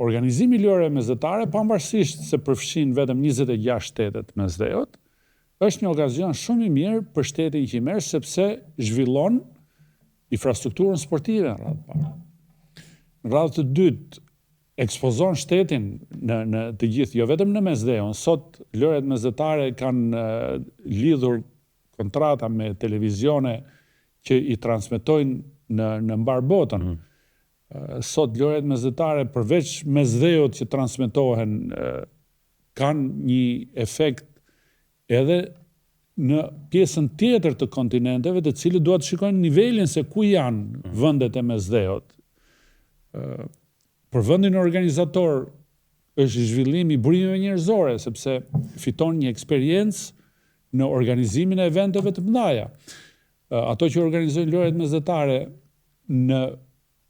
organizimi i lojrave mesdhetare, pavarësisht se përfshin vetëm 26 shtetet mesdheut, është një okazion shumë i mirë për shtetin që i merr sepse zhvillon infrastrukturën sportive në radhë të parë. Në radhë të dytë, ekspozon shtetin në të gjithë, jo vetëm në mesdheun. Sot lojrat mesdhetare kanë lidhur kontrata me televizione që i transmetojnë në mbar botën. Sot lojrat mesdhetare përveç mesdheut që transmetohen kanë një efekt edhe në pjesën tjetër të kontinenteve, të cilët duhet të shikojnë nivelin se ku janë vendet e mesdheut. Për vendin organizator është zhvillimi i burimeve njerëzore, sepse fiton një eksperiencë në organizimin e eventeve të mëdha. Ato që organizojnë lojrat mesdhetare në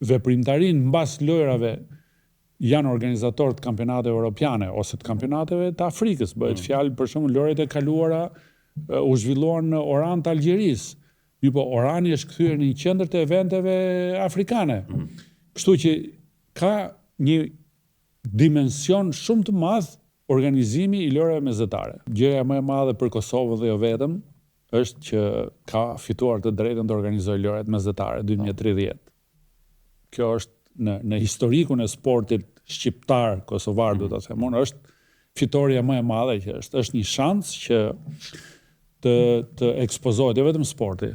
veprimtarinë mbas lojrave janë organizatorë të kampionateve europiane ose të kampionateve të Afrikës. Bëhet fjalë për shembull lojrat e kaluara u zhvilluan në Oran të Algjerisë. Po Orani është kthyer në një qendër të eventeve afrikane. Kështu që ka një dimension shumë të madh organizimi i lojrave mesdhetare. Gjëja më e madhe për Kosovën dhe jo vetëm është që ka fituar të drejtën të organizojë lojrat mesdhetare 2030. Kjo është në historikun e sportit shqiptar, kosovar, do ta them unë, është fitoria më e madhe që është një shans që të ekspozohet jo vetëm sporti,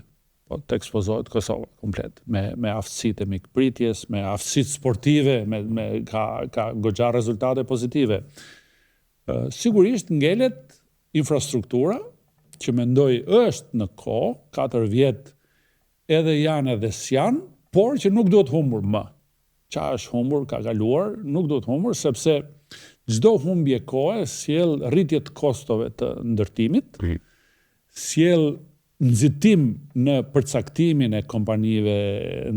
po të ekspozohet Kosova komplet, me aftësitë e mikpritjes, me aftësitë sportive, ka goxha rezultate pozitive. Sigurisht ngelet infrastruktura, që mendoj është në kohë, 4 vjet edhe janë edhe s'janë, por që nuk duhet humbur më. Qa është humbur, ka kaluar, nuk duhet humbur, sepse çdo humbje kohe sjell rritje të kostove të ndërtimit, sjell nxitim në përcaktimin e kompanive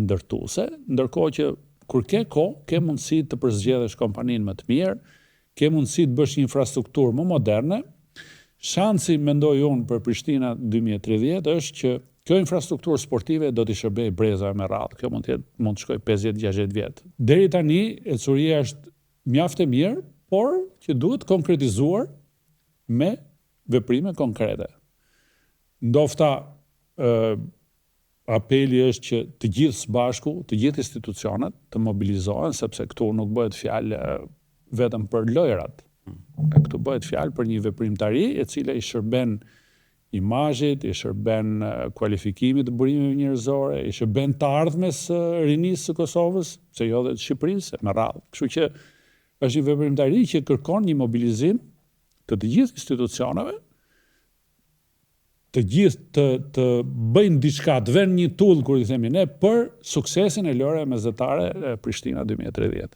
ndërtuese, ndërkohë që kur ke kohë, ke mundësi të përzgjedhësh kompaninë më të mirë, ke mundësi të bësh një infrastrukturë më moderne. Shansi, mendoj unë, për Prishtina 2030 është që kjo infrastrukturë sportive do t'i shërbejë brezave me radhë. Kjo mund të shkojë 50-60 vjet. Deri tani, ecuria është mjaft e mirë, por që duhet konkretizuar me veprime konkrete. Ndofta apeli është që të gjithë së bashku, të gjithë institucionet të mobilizohen, sepse këtu nuk bëhet fjalë vetëm për lojrat. Këtu bëhet fjalë për një veprimtari e cila i shërben imazhit, i shërben kualifikimit të burimeve njerëzore, i shërben të ardhmes rinisë së Kosovës, se jo dhe të Shqipërisë, me radhë. Kështu që është një veprimtari që kërkon një mobilizim të gjithë institucioneve, të gjithë të bëjnë diçka, të vënë një tull, kur i themi ne, për suksesin e lojrave mesdhetare Prishtina 2030.